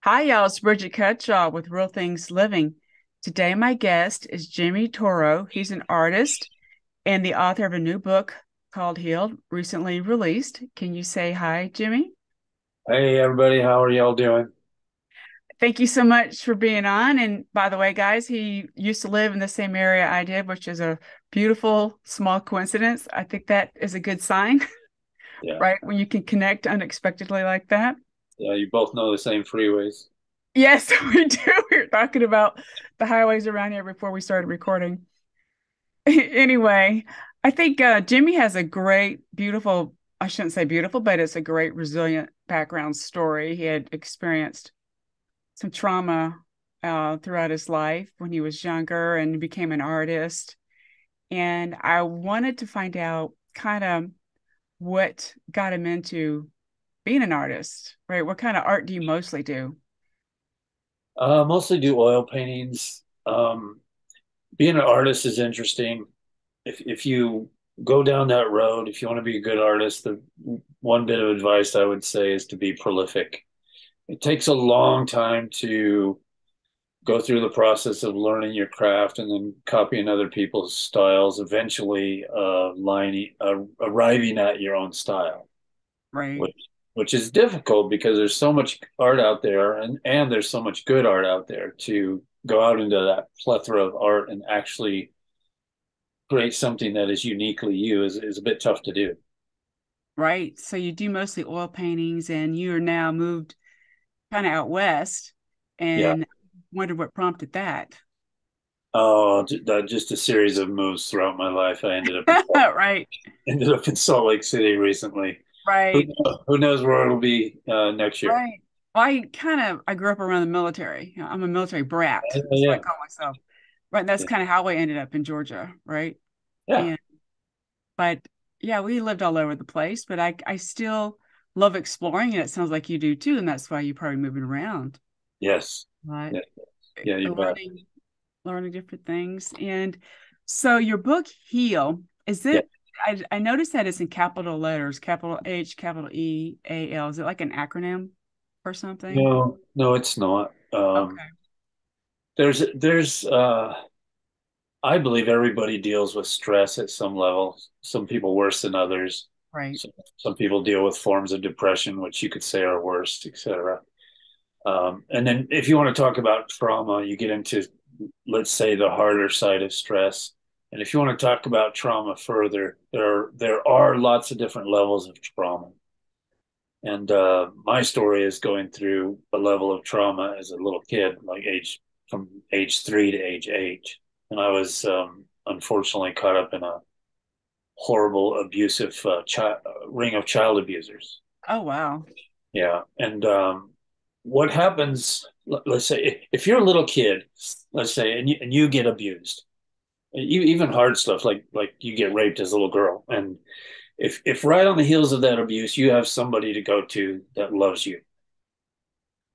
Hi, y'all. It's Bridget Cutshaw with Real Things Living. Today, my guest is Jimmi Toro. He's an artist and the author of a new book called Healed, recently released. Can you say hi, Jimmy? Hey everybody, how are y'all doing? Thank you so much for being on. And by the way, guys, he used to live in the same area I did, which is a beautiful small coincidence. I think that is a good sign, Yeah, right? When you can connect unexpectedly like that. yeah, you both know the same freeways. Yes, we do. We were talking about the highways around here before we started recording. Anyway, I think Jimmy has a great, beautiful, I shouldn't say beautiful, but it's a great, resilient background story. He had experienced some trauma throughout his life when he was younger and became an artist. And I wanted to find out kind of what got him into being an artist, right? What kind of art do you mostly do? Mostly do oil paintings. Being an artist is interesting. If you go down that road, if you want to be a good artist, the one bit of advice I would say is to be prolific. It takes a long time to go through the process of learning your craft and then copying other people's styles, eventually arriving at your own style. Right. which is difficult because there's so much art out there and there's so much good art out there to go out into that plethora of art and actually create something that is uniquely you is a bit tough to do. Right. So you do mostly oil paintings and you are now moved kind of out west Yeah. and wondered what prompted that. Oh, just a series of moves throughout my life. I Right. ended up in Salt Lake City recently. Who, Right. who knows where it'll be next year? Right. Well, I grew up around the military. You know, I'm a military brat. That's what I Yeah, call myself. Right. That's yeah, kind of how I ended up in Georgia. Right. yeah. And, but yeah, we lived all over the place, but I still love exploring and it sounds like you do too. And that's why you're probably moving around, Yes, right? yeah, yeah. You bet. Learning, learning different things. And so your book, Heal, is Yeah. it? I noticed that it's in capital letters, capital H, capital E, A, L. Is it like an acronym or something? No, no, it's not. Okay. There's I believe everybody deals with stress at some level. Some people worse than others. Right. Some people deal with forms of depression, which you could say are worse, etc. And then if you want to talk about trauma, you get into, let's say, the harder side of stress. And if you want to talk about trauma further, there are lots of different levels of trauma. And my story is going through a level of trauma as a little kid, from age 3 to age 8. And I was unfortunately caught up in a horrible, abusive ring of child abusers. Oh, wow. Yeah. And what happens, let's say, if you're a little kid, let's say, and you get abused, even hard stuff like you get raped as a little girl, and if right on the heels of that abuse, you have somebody to go to that loves you.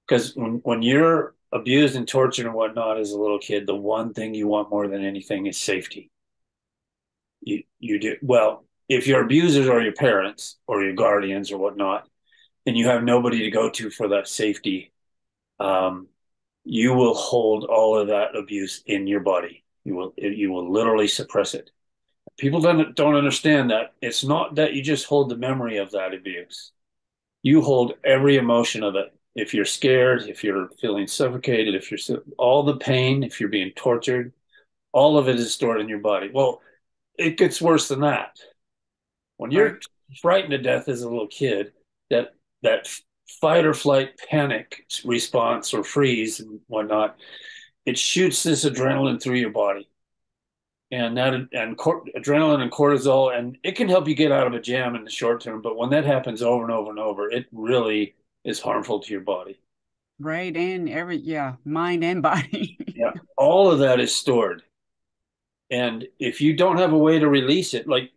Because when you're abused and tortured and whatnot as a little kid, the one thing you want more than anything is safety. You do well if your abusers are your parents or your guardians or whatnot, and you have nobody to go to for that safety. Um, you will hold all of that abuse in your body. You will literally suppress it. People don't understand that it's not that you just hold the memory of that abuse. You hold every emotion of it. If you're scared, if you're feeling suffocated, if you're all the pain, if you're being tortured, all of it is stored in your body. Well, it gets worse than that. When Right. you're frightened to death as a little kid, that fight or flight panic response or freeze and whatnot, it shoots this adrenaline through your body, and adrenaline and cortisol, and it can help you get out of a jam in the short term. But when that happens over and over and over, it really is harmful to your body. Right. And yeah, mind and body. Yeah, all of that is stored. And if you don't have a way to release it, like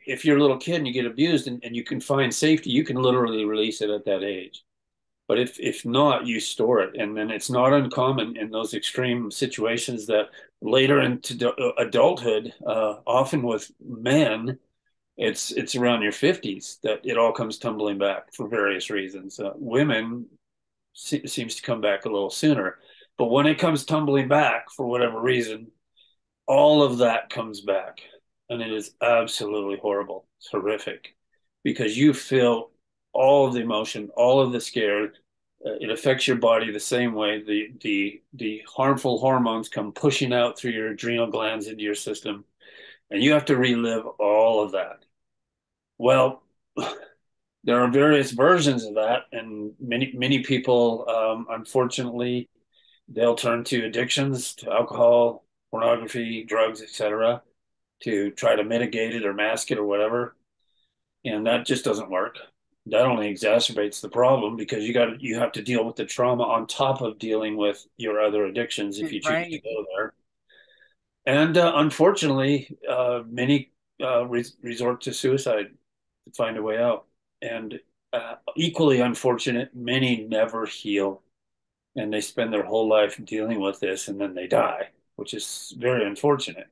if you're a little kid and you get abused and you can find safety, you can literally release it at that age. But if not, you store it. And then it's not uncommon in those extreme situations that later into adulthood, often with men, it's around your 50s that it all comes tumbling back for various reasons. Women seems to come back a little sooner. But when it comes tumbling back for whatever reason, all of that comes back. And it is absolutely horrible. It's horrific because you feel all of the emotion, all of the scare. It affects your body the same way. The harmful hormones come pushing out through your adrenal glands into your system, and you have to relive all of that. Well, there are various versions of that, and many people, unfortunately, they'll turn to addictions, to alcohol, pornography, drugs, etc., to try to mitigate it or mask it or whatever, and that just doesn't work. That only exacerbates the problem because you have to deal with the trauma on top of dealing with your other addictions if you choose to Right. go there. And unfortunately, many resort to suicide to find a way out. And equally unfortunate, many never heal and they spend their whole life dealing with this and then they die, which is very unfortunate.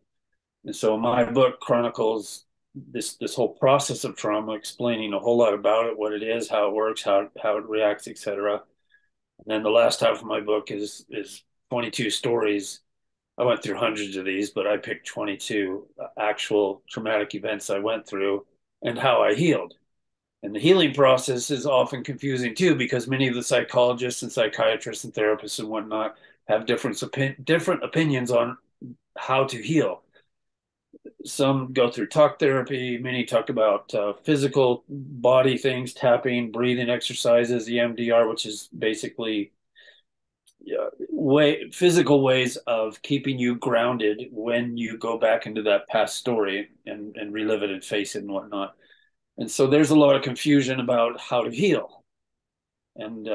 And so my book chronicles this whole process of trauma, explaining a whole lot about it, what it is, how it works, how it reacts, etc. And then the last half of my book is 22 stories. I went through hundreds of these, but I picked 22 actual traumatic events I went through and how I healed. And the healing process is often confusing too, because many of the psychologists and psychiatrists and therapists and whatnot have different opinions on how to heal. Some go through talk therapy. Many talk about physical body things, tapping, breathing exercises, EMDR, which is basically physical ways of keeping you grounded when you go back into that past story and relive it and face it and whatnot. And so there's a lot of confusion about how to heal. And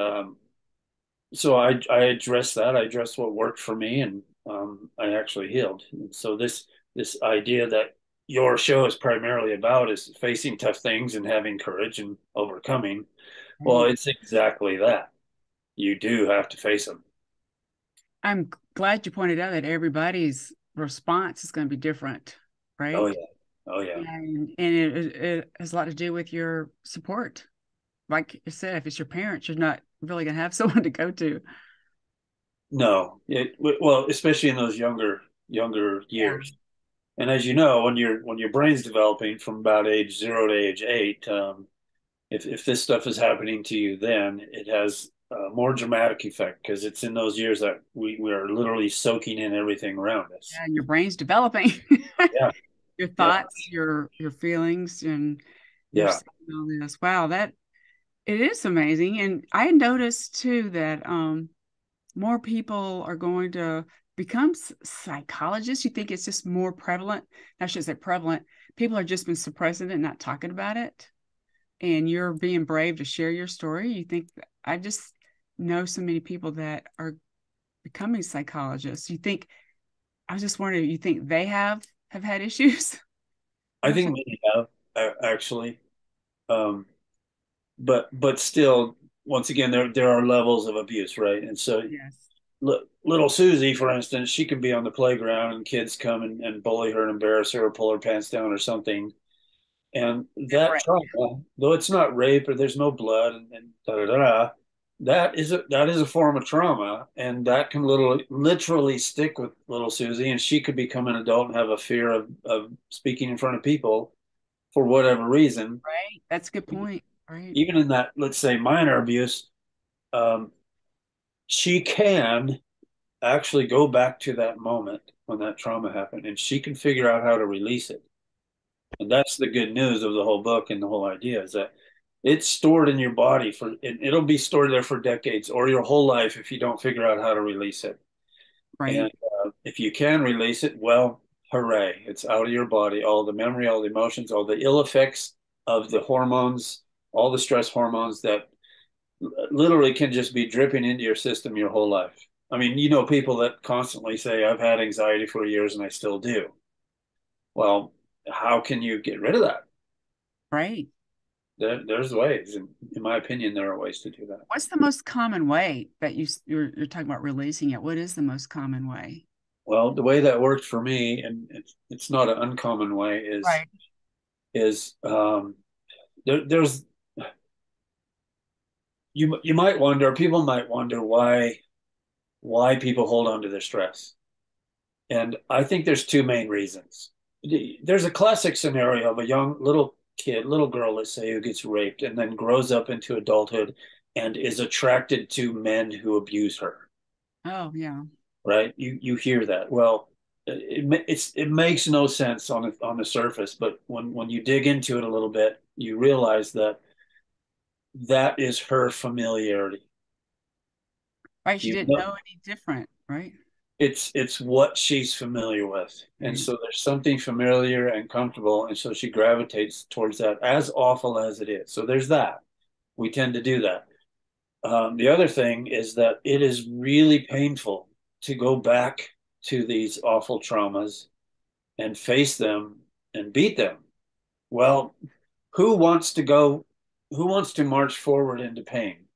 so I addressed that. I addressed what worked for me, and I actually healed. And so this idea that your show is primarily about is facing tough things and having courage and overcoming. Well, Right. it's exactly that. You do have to face them. I'm glad you pointed out that everybody's response is going to be different, Oh right? yeah. Oh yeah. And it has a lot to do with your support. Like you said, if it's your parents, you're not really going to have someone to go to. No. Well, especially in those younger Yeah. years. And as you know, when your brain's developing from about age 0 to age 8, if this stuff is happening to you, then it has a more dramatic effect because it's in those years that we are literally soaking in everything around us. Yeah, and your brain's developing. Yeah, Your yeah, thoughts, your feelings, and you're yeah. seeing all this. Wow, that it is amazing. And I noticed too that more people are going to become psychologists. You think it's just more prevalent? I should say prevalent. People are just been suppressing it and not talking about it. And you're being brave to share your story. You think I just know so many people that are becoming psychologists. You think I was just wondering, you think they have had issues? I think many have actually, um, but still, once again, there are levels of abuse, right? And so, Yes. little Susie, for instance, she can be on the playground and kids come and bully her and embarrass her or pull her pants down or something. And that Different. trauma, though it's not rape or there's no blood and da da da, that is a form of trauma, and that can literally stick with little Susie, and she could become an adult and have a fear of speaking in front of people for whatever reason. Right. That's a good point. Right. Even in that, let's say, minor abuse, um, she can actually go back to that moment when that trauma happened, and she can figure out how to release it. And that's the good news of the whole book and the whole idea is that it's stored in your body it'll be stored there for decades or your whole life if you don't figure out how to release it. And Right. if you can release it, well, hooray, it's out of your body. All the memory, all the emotions, all the ill effects of the hormones, all the stress hormones that literally can just be dripping into your system your whole life. I mean, you know, people that constantly say, I've had anxiety for years and I still do. Well, how can you get rid of that? Right. There's ways. In my opinion, there are ways to do that. What's the most common way that you're talking about releasing it? What is the most common way? Well, the way that worked for me, and it's not an uncommon way, Right. is there's you might wonder, people might wonder why people hold on to their stress. And I think there's two main reasons. There's a classic scenario of a young little kid, little girl, let's say, who gets raped and then grows up into adulthood and is attracted to men who abuse her, Oh, yeah. right? You hear that. Well, it makes no sense on the surface, but when you dig into it a little bit, you realize that that is her familiarity. Right. She You didn't know, know any different, right? it's what she's familiar with, and Right. so there's something familiar and comfortable, and so she gravitates towards that, as awful as it is. So there's that. We tend to do that. The other thing is that it is really painful to go back to these awful traumas and face them and beat them. Well, who wants to go? Who wants to march forward into pain?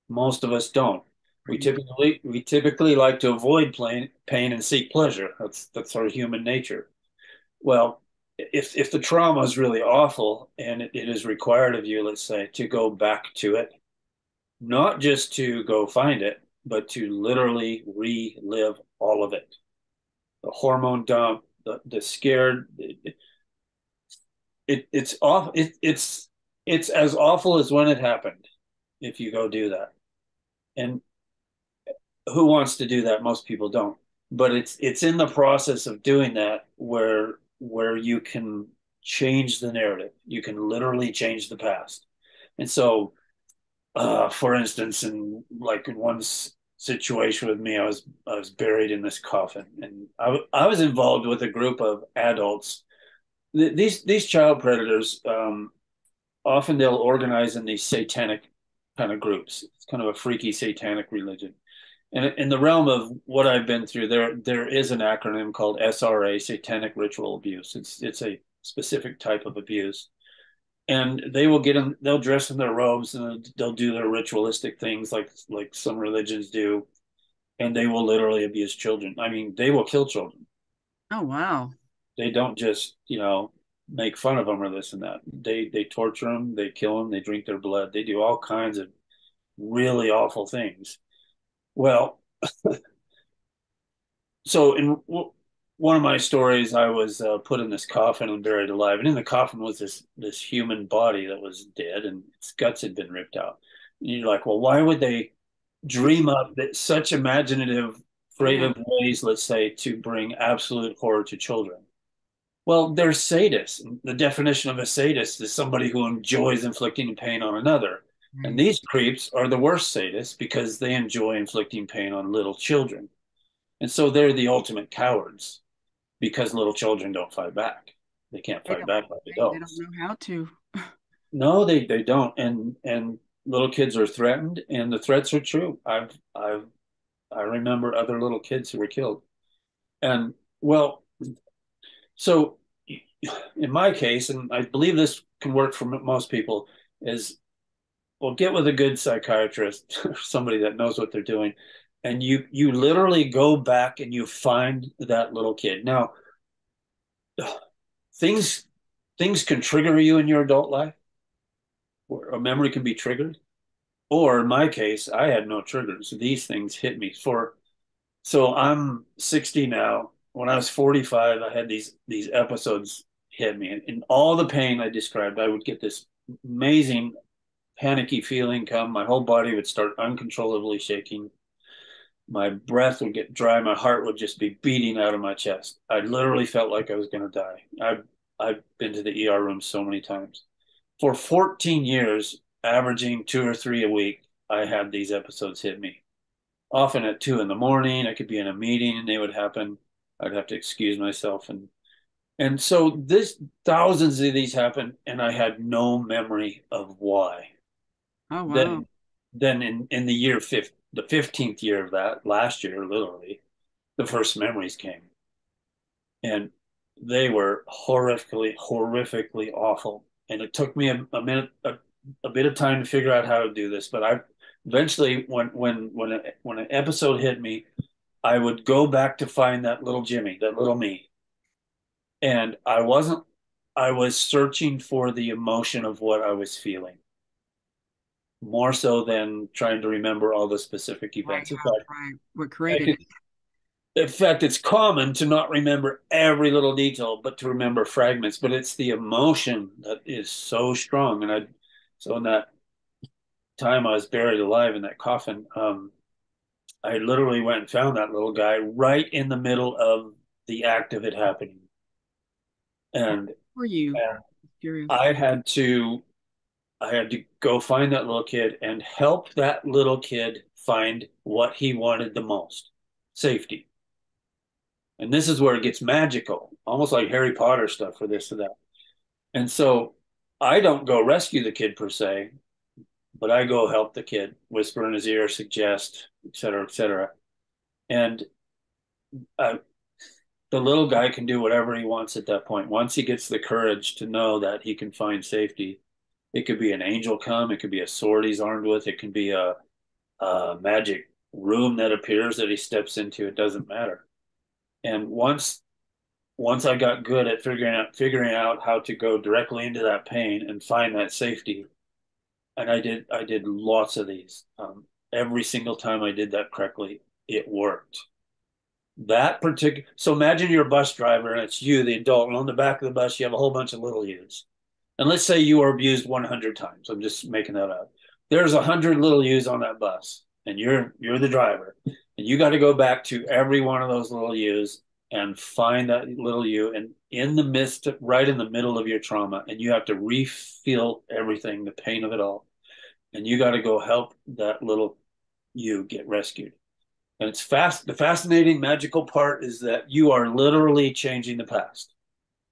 Most of us don't. Right. We typically like to avoid pain and seek pleasure. That's our human nature. Well, if the trauma is really awful and it is required of you, let's say, to go back to it, not just to go find it, but to literally relive all of it. The hormone dump, the scared, it's off. It's as awful as when it happened. If you go do that, and who wants to do that? Most people don't. But it's in the process of doing that where you can change the narrative. You can literally change the past. And so, for instance, in one situation with me, I was buried in this coffin, and I was involved with a group of adults. These child predators, often they'll organize in these satanic kind of groups. It's kind of a freaky satanic religion. And in the realm of what I've been through, there is an acronym called SRA, Satanic Ritual Abuse. It's a specific type of abuse, and they will get them. They'll dress in their robes and they'll do their ritualistic things like some religions do, and they will literally abuse children. I mean, they will kill children. Oh, wow. They don't just make fun of them or this and that. They torture them, they kill them, they drink their blood, they do all kinds of really awful things. Well, so in one of my stories, I was put in this coffin and buried alive, and in the coffin was this human body that was dead, and its guts had been ripped out. And you're like, well, why would they dream up that such imaginative, Yeah. creative ways, let's say, to bring absolute horror to children? Well, they're sadists. The definition of a sadist is somebody who enjoys inflicting pain on another. And Right. these creeps are the worst sadists because they enjoy inflicting pain on little children. And so they're the ultimate cowards because little children don't fight back. They can't They fight don't, back like right? They don't adults. know how to. No, they don't. And little kids are threatened, and the threats are true. I remember other little kids who were killed. And well, so in my case, and I believe this can work for most people, is well, get with a good psychiatrist, somebody that knows what they're doing, and you literally go back and you find that little kid. Now, things things can trigger you in your adult life, or a memory can be triggered. Or in my case, I had no triggers. These things hit me for. So I'm 60 now. When I was 45, I had these episodes hit me, and all the pain I described, I would get this amazing panicky feeling come. My whole body would start uncontrollably shaking. My breath would get dry. My heart would just be beating out of my chest. I literally felt like I was going to die. I've been to the ER room so many times. For 14 years, averaging two or three a week, I had these episodes hit me. Often at 2 in the morning, I could be in a meeting and they would happen. I'd have to excuse myself, and so this thousands of these happened, and I had no memory of why. Oh, wow. Then in the the 15th year of that last year, literally, the first memories came, and they were horrifically awful. And it took me a bit of time to figure out how to do this, but I eventually, when an episode hit me, I would go back to find that little Jimmy, that little me, and I was searching for the emotion of what I was feeling. more so than trying to remember all the specific Right, events. right. What I created could, it? in fact, it's common to not remember every little detail, but to remember fragments. But it's the emotion that is so strong. So in that time I was buried alive in that coffin, I literally went and found that little guy right in the middle of the act of it happening. And, For you, and curious. I had to I had to go find that little kid and help that little kid find what he wanted the most, safety. And this is where it gets magical, almost like Harry Potter stuff for this or that. And so I don't go rescue the kid per se, but I go help the kid, whisper in his ear, suggest, et cetera, et cetera. And uh, the little guy can do whatever he wants at that point. Once he gets the courage to know that he can find safety, it could be an angel come, it could be a sword he's armed with, it can be a magic room that appears that he steps into. It doesn't matter. And once I got good at figuring out how to go directly into that pain and find that safety, and I did lots of these. Every single time I did that correctly, it worked. That particular so imagine you're a bus driver and it's you, the adult, and on the back of the bus you have a whole bunch of little yous. And let's say you were abused 100 times. I'm just making that up. There's 100 little yous on that bus, and you're the driver, and you got to go back to every one of those little yous and find that little you, and in the midst, right in the middle of your trauma, and you have to refeel everything, the pain of it all, and you got to go help that little you get rescued. And it's fast. The fascinating, magical part is that you are literally changing the past.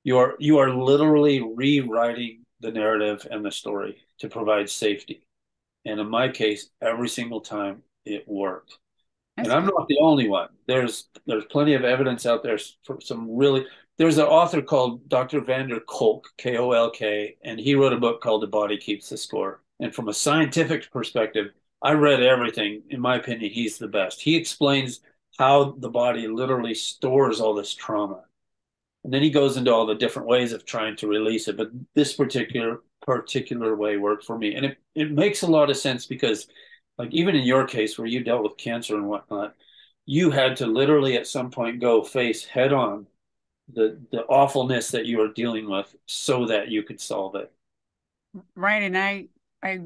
You are literally rewriting the narrative and the story to provide safety. And in my case, every single time it worked. And That's I'm good. not the only one. There's plenty of evidence out there for some really. There's an author called Dr. Vander Kolk, Kolk, and he wrote a book called The Body Keeps the Score. And from a scientific perspective, I read everything. In my opinion, he's the best. He explains how the body literally stores all this trauma. And then he goes into all the different ways of trying to release it. But this particular way worked for me. And it makes a lot of sense because like even in your case where you dealt with cancer and whatnot, you had to literally at some point go face head on the awfulness that you were dealing with so that you could solve it. Right. And I, I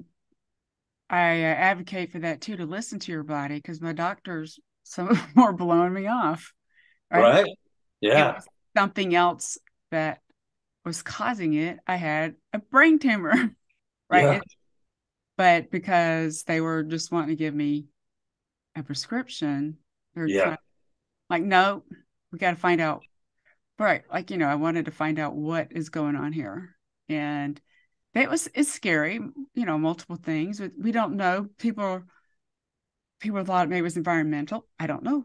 advocate for that too, to listen to your body because my doctors, some of them were blowing me off. Right. Right? It Yeah. was something else that was causing it. I had a brain tumor. Right. Yeah. But because they were just wanting to give me a prescription, they're Yeah. trying, like, no, we got to find out. Right. Like, I wanted to find out what is going on here. And it's scary, multiple things. We don't know. People thought maybe it was environmental. I don't know,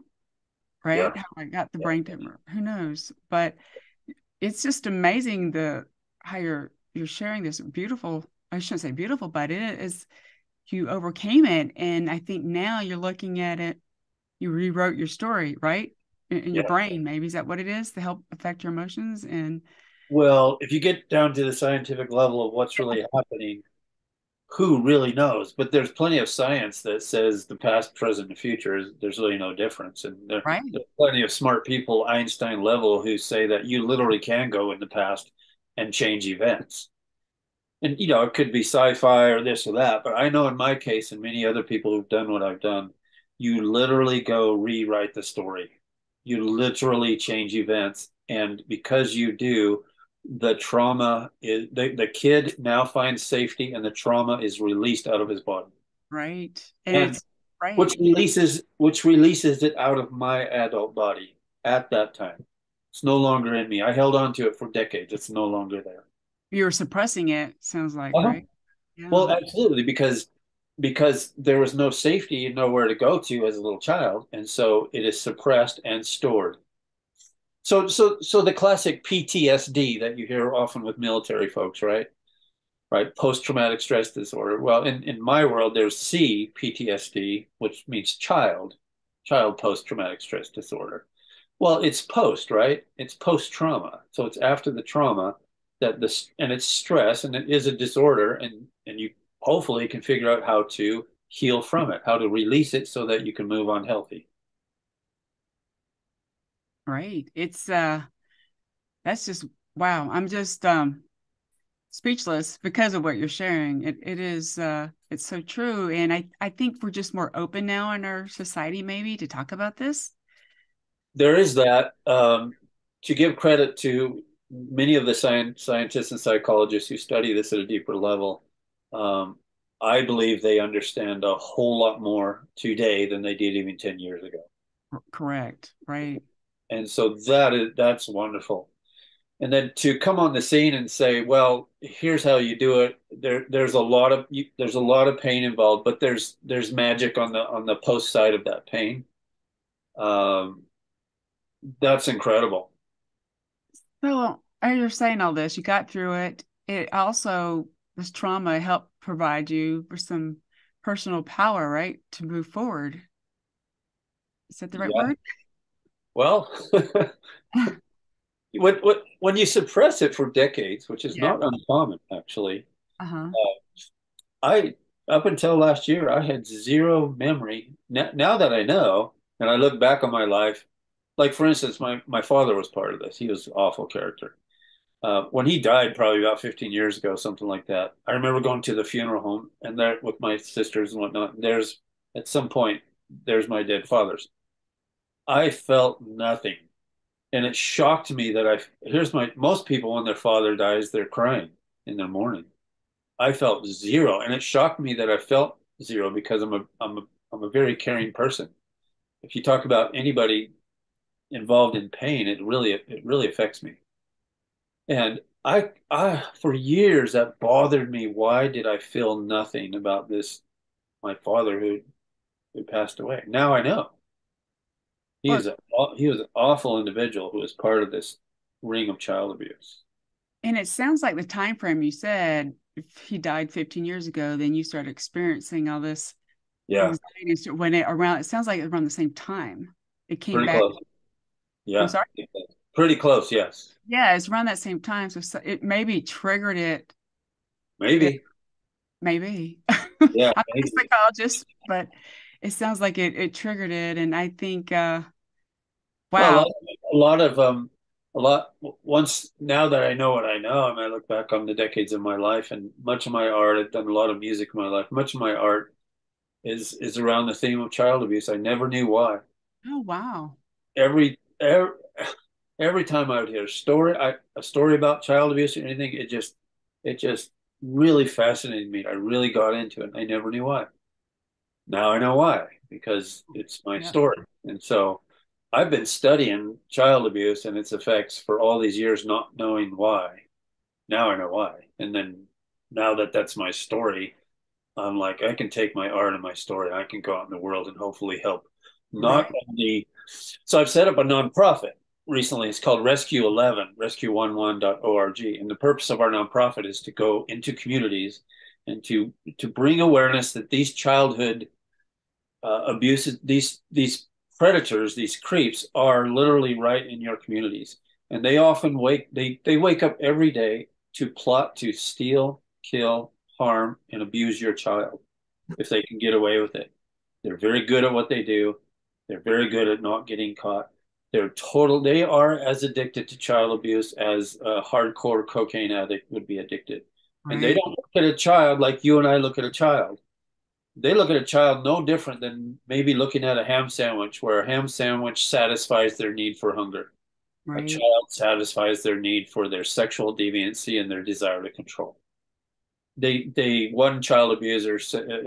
Yeah. right? How I got the brain tumor. Who knows? But it's just amazing how you're sharing this beautiful, I shouldn't say beautiful, but it is you overcame it. And I think now you're looking at it, you rewrote your story, right? In your Yeah. brain, maybe. Is that what it is to help affect your emotions? And Well, if you get down to the scientific level of what's really happening, who really knows? But there's plenty of science that says the past, present, and future there's really no difference. And right, there's plenty of smart people, Einstein level, who say that you literally can go in the past and change events. And it could be sci-fi or this or that, but I know in my case and many other people who've done what I've done, you literally go rewrite the story. You literally change events, and because you do, the trauma is the kid now finds safety, and the trauma is released out of his body, right. And and it's right. which releases it out of my adult body at that time. It's no longer in me. I held on to it for decades. It's no longer there. You're suppressing it, sounds like, Uh-huh. right? Yeah. Well, absolutely, because there was no safety and nowhere to go to as a little child, and so it is suppressed and stored. So the classic PTSD that you hear often with military folks, right? Right, post-traumatic stress disorder. Well, in my world, there's PTSD, which means child post-traumatic stress disorder. Well, it's post, right? It's post-trauma, so it's after the trauma that this, and it's stress, and it is a disorder, and you hopefully can figure out how to heal from it, how to release it so that you can move on healthy. Right. It's that's just wow. I'm just speechless because of what you're sharing. It is it's so true. And I think we're just more open now in our society maybe to talk about this. There is that. To give credit to many of the scientists and psychologists who study this at a deeper level, um, I believe they understand a whole lot more today than they did even 10 years ago. Correct. Right. And so that's wonderful. And then to come on the scene and say, well, here's how you do it. There's a lot of pain involved, but there's magic on the post side of that pain. Um, that's incredible. So as you're saying all this, you got through it. It also, this trauma helped provide you with some personal power, right? To move forward. Is that the right Yeah. word? Well, when you suppress it for decades, which is Yeah. not uncommon actually, Uh-huh. I up until last year I had zero memory. Now that I know, and I look back on my life, like for instance, my father was part of this. He was an awful character. When he died, probably about 15 years ago, something like that. I remember going to the funeral home and there with my sisters and whatnot. There's at some point there's my dead father's. I felt nothing. And it shocked me that here's my, most people when their father dies, they're crying in their mourning. I felt zero. And it shocked me that I felt zero because I'm a very caring person. If you talk about anybody involved in pain, it really affects me. And for years that bothered me. Why did I feel nothing about this, my father who passed away? Now I know. Well, He was an awful individual who was part of this ring of child abuse. and it sounds like the time frame you said, if he died 15 years ago, then you started experiencing all this Yeah, anxiety when it around, it sounds like around the same time. It came pretty back. close. I'm Yeah, sorry. pretty close. Yes, Yeah, it's around that same time. So it maybe triggered it. It maybe. maybe. Yeah, I'm not a maybe. psychologist, but it sounds like it triggered it. And I think Well, wow. a lot of a lot. Once now that I know what I know, I mean, I look back on the decades of my life, and much of my art. I've done a lot of music in my life. Much of my art is around the theme of child abuse. I never knew why. Oh wow. Every every, every time I would hear a story about child abuse or anything, it just really fascinated me. I really got into it. I never knew why. Now I know why, because it's my Yeah. story. And so I've been studying child abuse and its effects for all these years, not knowing why. Now I know why. And then now that that's my story, I'm like, I can take my art and my story. I can go out in the world and hopefully help not Right. only. So I've set up a nonprofit recently. It's called Rescue 11, rescue11.org. And the purpose of our nonprofit is to go into communities and to bring awareness that these childhood abuses, these predators, these creeps are literally right in your communities, and they often they wake up every day to plot to steal, kill, harm, and abuse your child if they can get away with it. They're very good at what they do. They're very good at not getting caught. They are as addicted to child abuse as a hardcore cocaine addict would be addicted. And they Right. don't look at a child like you and I look at a child. They look at a child no different than maybe looking at a ham sandwich, where a ham sandwich satisfies their need for hunger. A Right. child satisfies their need for their sexual deviancy and their desire to control. One child abuser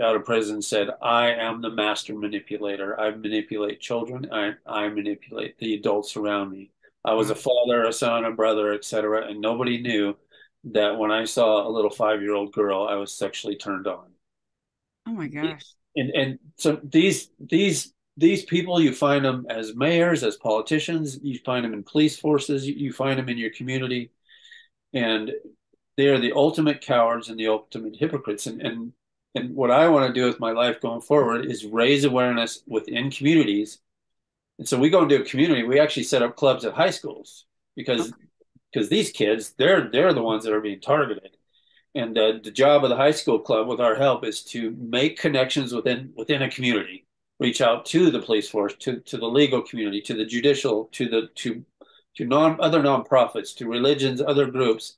out of prison said, "I am the master manipulator. I manipulate children. I manipulate the adults around me. I was Wow. a father, a son, a brother, etc., and nobody knew that when I saw a little 5-year-old girl, I was sexually turned on." Oh my gosh. And so these people, you find them as mayors, as politicians, you find them in police forces, you find them in your community, and they are the ultimate cowards and the ultimate hypocrites. And what I want to do with my life going forward is raise awareness within communities. And so we go into a community. We actually set up clubs at high schools because Okay. these kids, they're the ones that are being targeted. And the job of the high school club, with our help, is to make connections within a community, reach out to the police force, to the legal community, to the judicial, to other nonprofits, to religions, other groups,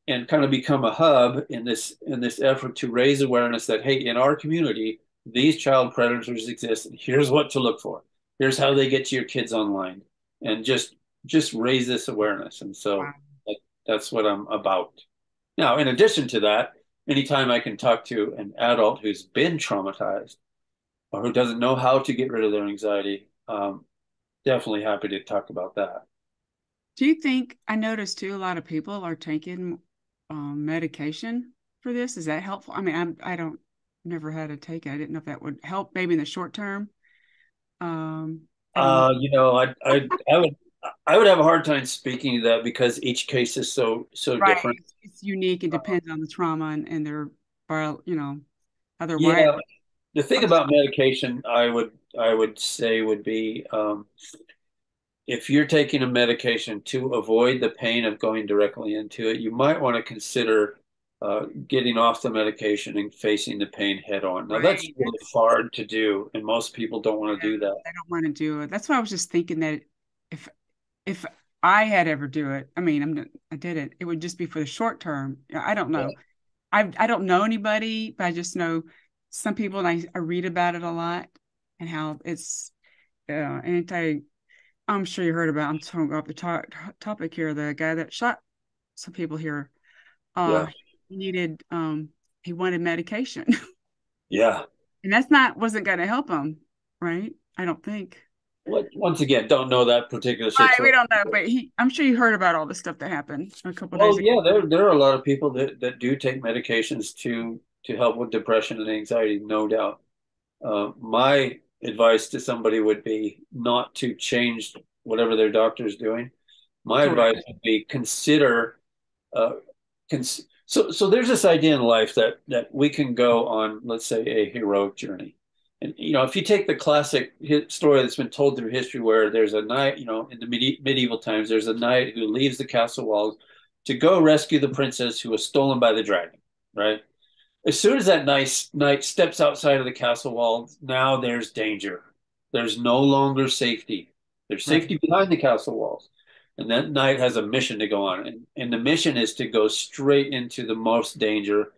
and kind of become a hub in this effort to raise awareness that, hey, in our community, these child predators exist, and here's what to look for. Here's how they get to your kids online, and just raise this awareness. And so Wow. that's what I'm about. Now, in addition to that, anytime I can talk to an adult who's been traumatized or who doesn't know how to get rid of their anxiety, definitely happy to talk about that. Do you think, I noticed too, a lot of people are taking medication for this? Is that helpful? I mean, I don't, never had to take it. I didn't know if that would help maybe in the short term. I don't know. You know, I would have a hard time speaking to that because each case is so Right. different. It's unique and depends on the trauma and their bio, how they're wired. Yeah, the thing about medication, I would say would be if you're taking a medication to avoid the pain of going directly into it, you might want to consider getting off the medication and facing the pain head on. Now, that's Right. really hard to do, and most people don't want to Yeah, do that. I don't want to do it. That's why I was just thinking that if if I had ever do it, I mean, I did it. It would just be for the short term. I don't Yeah, know. I don't know anybody, but I just know some people, and I read about it a lot and how it's anti. I'm sure you heard about. I'm talking about the topic here. The guy that shot some people here. yeah, He needed he wanted medication, yeah. and that's not wasn't going to help him, right? I don't think. Once again, don't know that particular Right, we situation. don't know, but I'm sure you heard about all the stuff that happened a couple of days Well, ago. yeah, there are a lot of people that do take medications to help with depression and anxiety, no doubt. My advice to somebody would be not to change whatever their doctor's doing. My advice Correct. would be consider uh, so there's this idea in life that we can go on, let's say, a heroic journey. And you know, if you take the classic story that's been told through history, where there's a knight, you know, in the medieval times, there's a knight who leaves the castle walls to go rescue the princess who was stolen by the dragon, right? As soon as that knight steps outside of the castle walls, now there's danger. There's no longer safety. There's Right. safety behind the castle walls. And that knight has a mission to go on. And the mission is to go straight into the most danger,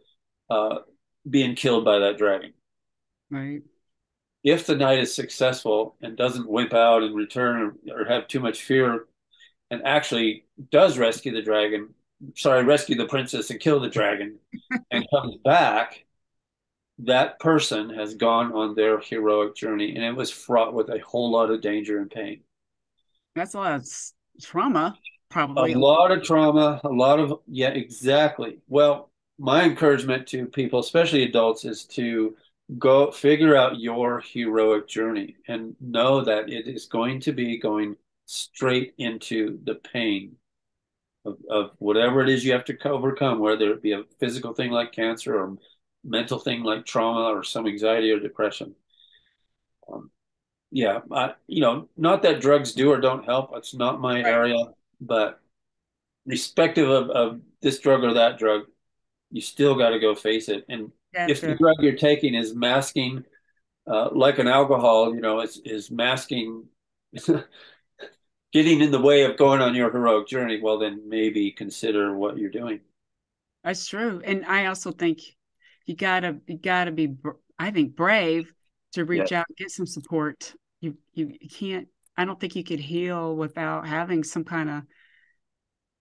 uh, being killed by that dragon. Right. If the knight is successful and doesn't wimp out and return or have too much fear and actually does rescue the dragon, sorry, rescue the princess and kill the dragon and comes back, that person has gone on their heroic journey and it was fraught with a whole lot of danger and pain. That's a lot of trauma, A probably. lot of trauma, a lot of, yeah, exactly. Well, my encouragement to people, especially adults, is to go figure out your heroic journey and know that it is going to be going straight into the pain of whatever it is you have to overcome, whether it be a physical thing like cancer or mental thing like trauma or some anxiety or depression. Um, yeah, you know, not that drugs do or don't help. It's not my Right. area, but respective of this drug or that drug, you still got to go face it. And You have if the to. drug you're taking is masking, like an alcohol, you know, is masking, getting in the way of going on your heroic journey, well, then maybe consider what you're doing. That's true. And I also think you gotta be I think brave to Yeah, reach out, get some support. You can't I don't think you could heal without having some kind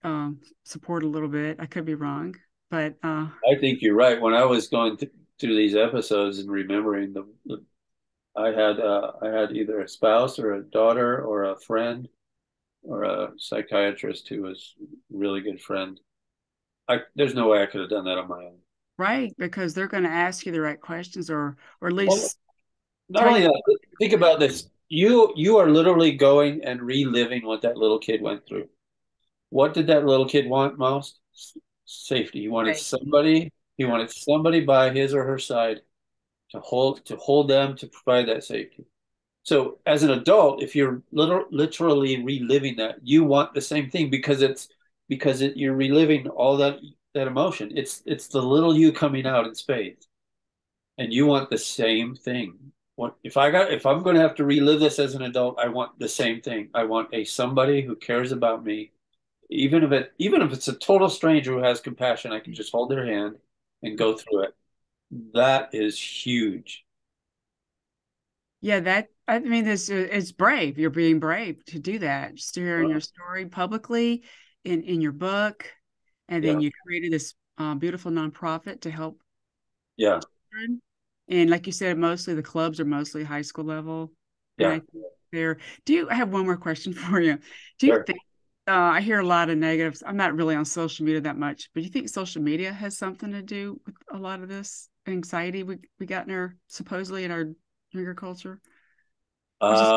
of support a little bit. I could be wrong, but I think you're right. When I was going through these episodes and remembering them, I had either a spouse or a daughter or a friend or a psychiatrist who was a really good friend. There's no way I could have done that on my own. right, because they're going to ask you the right questions or at Well, least not tell only you. that, think about this. You are literally going and reliving what that little kid went through. What did that little kid want most? Safety. Right. He wanted somebody by his or her side to hold them to provide that safety. So as an adult, if you're literally reliving that, you want the same thing because you're reliving all that that emotion. It's the little you coming out in space, and you want the same thing. What if I'm going to have to relive this as an adult? I want the same thing. I want a somebody who cares about me, even if it's a total stranger who has compassion. I can just hold their hand and go through it. That is huge. Yeah, that I mean, this it's brave. You're being brave to do that. Just sharing your Well, story publicly in your book, and then yeah, you created this beautiful nonprofit to help yeah, children. And like you said, mostly the clubs are mostly high school level. And I yeah. think they're. Do you I have one more question for you? Do you Sure. think I hear a lot of negatives? I'm not really on social media that much, but do you think social media has something to do with a lot of this anxiety we got in our supposedly in our younger culture? I just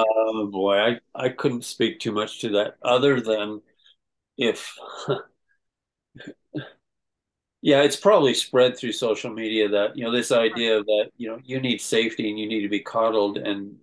Boy, I couldn't speak too much to that other than if, yeah, it's probably spread through social media that, this idea that, you need safety and you need to be coddled and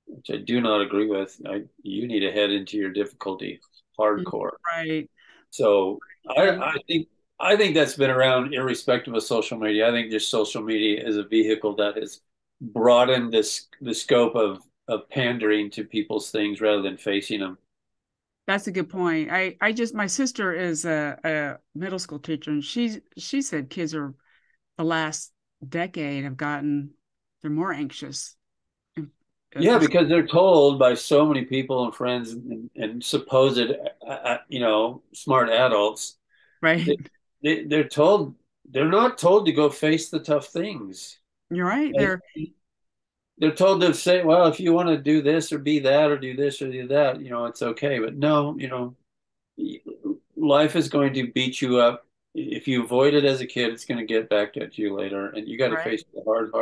which I do not agree with. You need to head into your difficulty hardcore. right. So I, Um, I think I think that's been around irrespective of social media. I think just social media is a vehicle that has broadened the scope of pandering to people's things rather than facing them. that's a good point. I just my sister is a middle school teacher, and she said kids are the last decade have gotten they're more anxious. Yeah, For because they're told by so many people and friends and supposed, smart adults. right. They, they're not told to go face the tough things. You're right. Like, They're they're told to say, well, if you want to do this or be that or do this or do that, it's okay. But no, life is going to beat you up. If you avoid it as a kid, it's going to get back at you later. And you got to right. face the hard.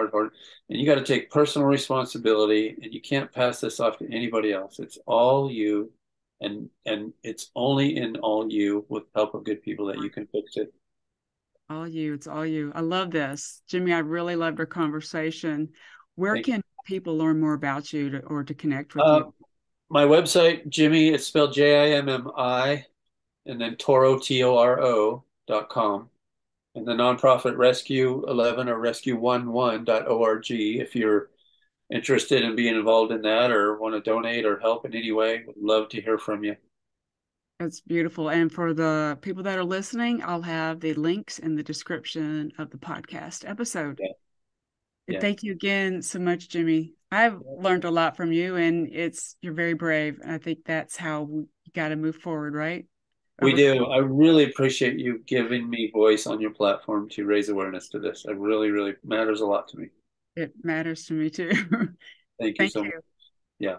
And you got to take personal responsibility. And you can't pass this off to anybody else. It's all you. And it's only in all you with help of good people that you can fix it. All you. It's all you. I love this. Jimmy, I really loved our conversation. Where Thank you. can people learn more about you or to connect with Uh, you? my website, Jimmy, it's spelled Jimmi, and then Toro.com. And the nonprofit Rescue 11 or rescue11.org. If you're interested in being involved in that or want to donate or help in any way, would love to hear from you. That's beautiful. And for the people that are listening, I'll have the links in the description of the podcast episode. Yeah, And yeah. thank you again so much, Jimmy. I've learned a lot from you, and you're very brave. And I think that's how we got to move forward, right? We Overcome. do. I really appreciate you giving me voice on your platform to raise awareness to this. It really, really matters a lot to me. It matters to me too. Thank you Thank so much. you. Yeah.